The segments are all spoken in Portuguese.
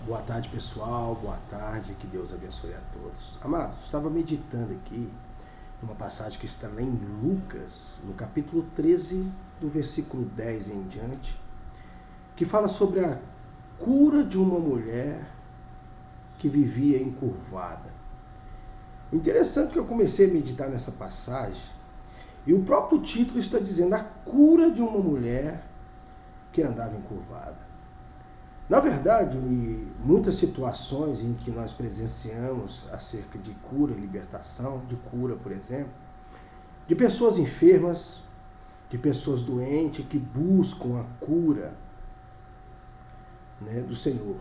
Boa tarde, pessoal. Boa tarde. Que Deus abençoe a todos. Amados, estava meditando aqui numa passagem que está lá em Lucas, no capítulo 13, do versículo 10 em diante, que fala sobre a cura de uma mulher que vivia encurvada. Interessante que eu comecei a meditar nessa passagem e o próprio título está dizendo a cura de uma mulher que andava encurvada. Na verdade, em muitas situações em que nós presenciamos acerca de cura e libertação, de cura, por exemplo, de pessoas enfermas, de pessoas doentes que buscam a cura, do Senhor.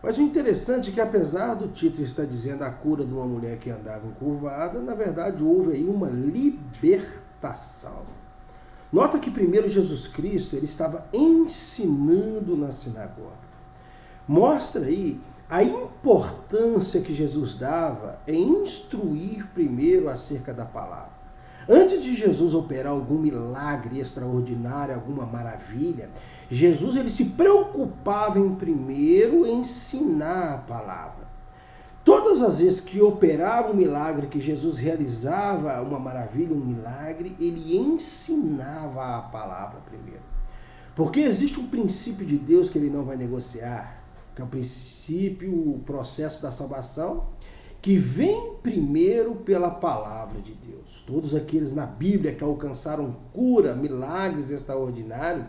Mas o interessante é que, apesar do título estar dizendo a cura de uma mulher que andava encurvada, na verdade houve aí uma libertação. Nota que primeiro Jesus Cristo ele estava ensinando na sinagoga. Mostra aí a importância que Jesus dava em instruir primeiro acerca da palavra. Antes de Jesus operar algum milagre extraordinário, alguma maravilha, Jesus ele se preocupava em primeiro ensinar a palavra. Todas as vezes que operava um milagre, que Jesus realizava uma maravilha, um milagre, ele ensinava a palavra primeiro. Porque existe um princípio de Deus que ele não vai negociar, que é o princípio, o processo da salvação, que vem primeiro pela palavra de Deus. Todos aqueles na Bíblia que alcançaram cura, milagres extraordinários,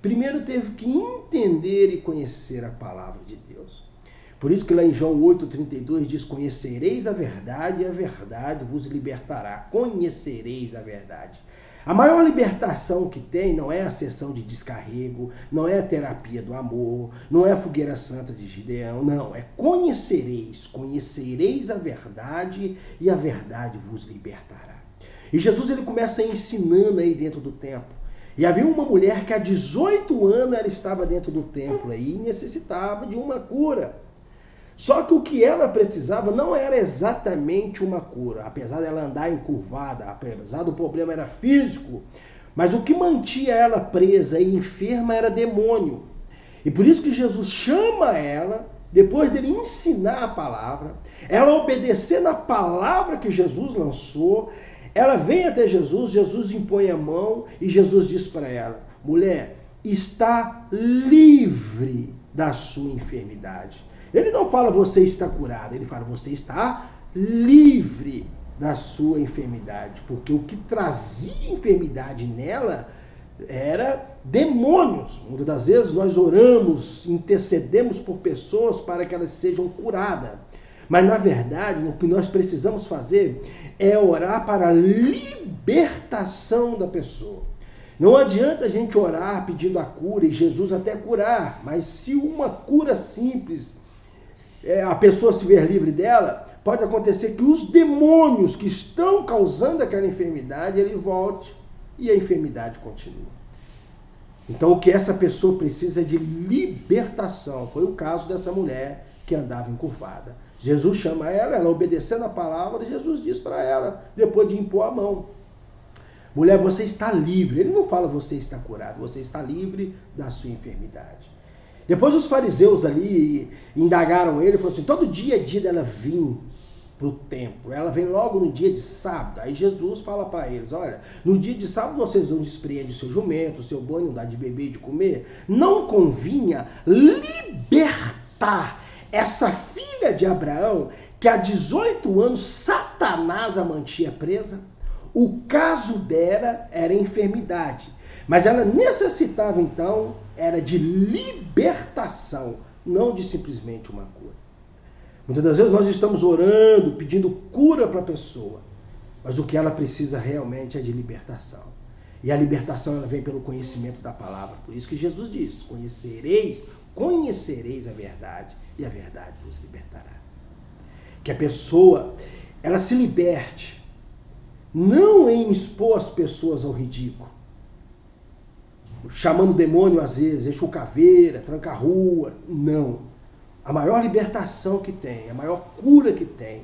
primeiro teve que entender e conhecer a palavra de Deus. Por isso que lá em João 8,32 diz, conhecereis a verdade e a verdade vos libertará. Conhecereis a verdade. A maior libertação que tem não é a sessão de descarrego, não é a terapia do amor, não é a fogueira santa de Gideão, não. É conhecereis a verdade e a verdade vos libertará. E Jesus ele começa ensinando aí dentro do templo. E havia uma mulher que há 18 anos ela estava dentro do templo aí e necessitava de uma cura. Só que o que ela precisava não era exatamente uma cura, apesar dela andar encurvada, apesar do problema era físico, mas o que mantinha ela presa e enferma era demônio. E por isso que Jesus chama ela, depois dele ensinar a palavra, ela obedecendo a palavra que Jesus lançou, ela vem até Jesus, Jesus impõe a mão e Jesus diz para ela, mulher, está livre da sua enfermidade. Ele não fala você está curado, ele fala você está livre da sua enfermidade, porque o que trazia enfermidade nela era demônios. Muitas das vezes nós oramos, intercedemos por pessoas para que elas sejam curadas, mas na verdade o que nós precisamos fazer é orar para a libertação da pessoa. Não adianta a gente orar pedindo a cura, e Jesus até curar, mas se uma cura simples a pessoa se ver livre dela, pode acontecer que os demônios que estão causando aquela enfermidade, ele volte e a enfermidade continua. Então o que essa pessoa precisa é de libertação. Foi o caso dessa mulher que andava encurvada. Jesus chama ela obedecendo a palavra, Jesus diz para ela, depois de impor a mão, mulher, você está livre. Ele não fala você está curado, você está livre da sua enfermidade. Depois os fariseus ali indagaram ele, falaram assim, todo dia é dia dela vir para o templo, ela vem logo no dia de sábado. Aí Jesus fala para eles, olha, no dia de sábado vocês vão despreender o seu jumento, o seu boi, não dá de beber e de comer. Não convinha libertar essa filha de Abraão, que há 18 anos Satanás a mantinha presa? O caso dela era enfermidade, mas ela necessitava então, era de libertação, não de simplesmente uma cura. Muitas das vezes nós estamos orando, pedindo cura para a pessoa, mas o que ela precisa realmente é de libertação. E a libertação ela vem pelo conhecimento da palavra. Por isso que Jesus diz, conhecereis a verdade e a verdade vos libertará. Que a pessoa, ela se liberte, não em expor as pessoas ao ridículo, chamando o demônio às vezes, Exu Caveira, tranca-rua, não. A maior libertação que tem, a maior cura que tem,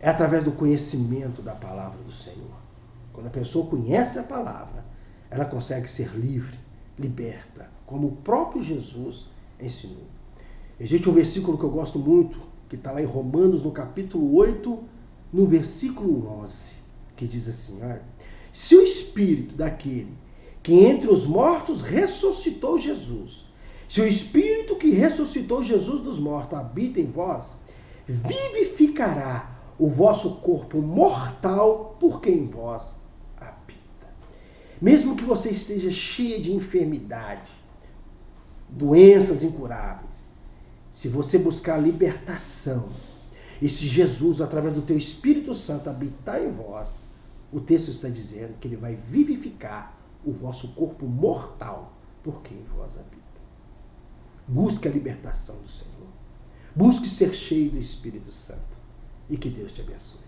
é através do conhecimento da palavra do Senhor. Quando a pessoa conhece a palavra, ela consegue ser livre, liberta, como o próprio Jesus ensinou. Existe um versículo que eu gosto muito, que está lá em Romanos, no capítulo 8, no versículo 11, que diz assim, olha, se o Espírito daquele que entre os mortos ressuscitou Jesus, se o Espírito que ressuscitou Jesus dos mortos habita em vós, vivificará o vosso corpo mortal, porque em vós habita. Mesmo que você esteja cheia de enfermidade, doenças incuráveis, se você buscar libertação, e se Jesus, através do teu Espírito Santo, habitar em vós, o texto está dizendo que ele vai vivificar o vosso corpo mortal, porque em vós habita. Busque a libertação do Senhor. Busque ser cheio do Espírito Santo. E que Deus te abençoe.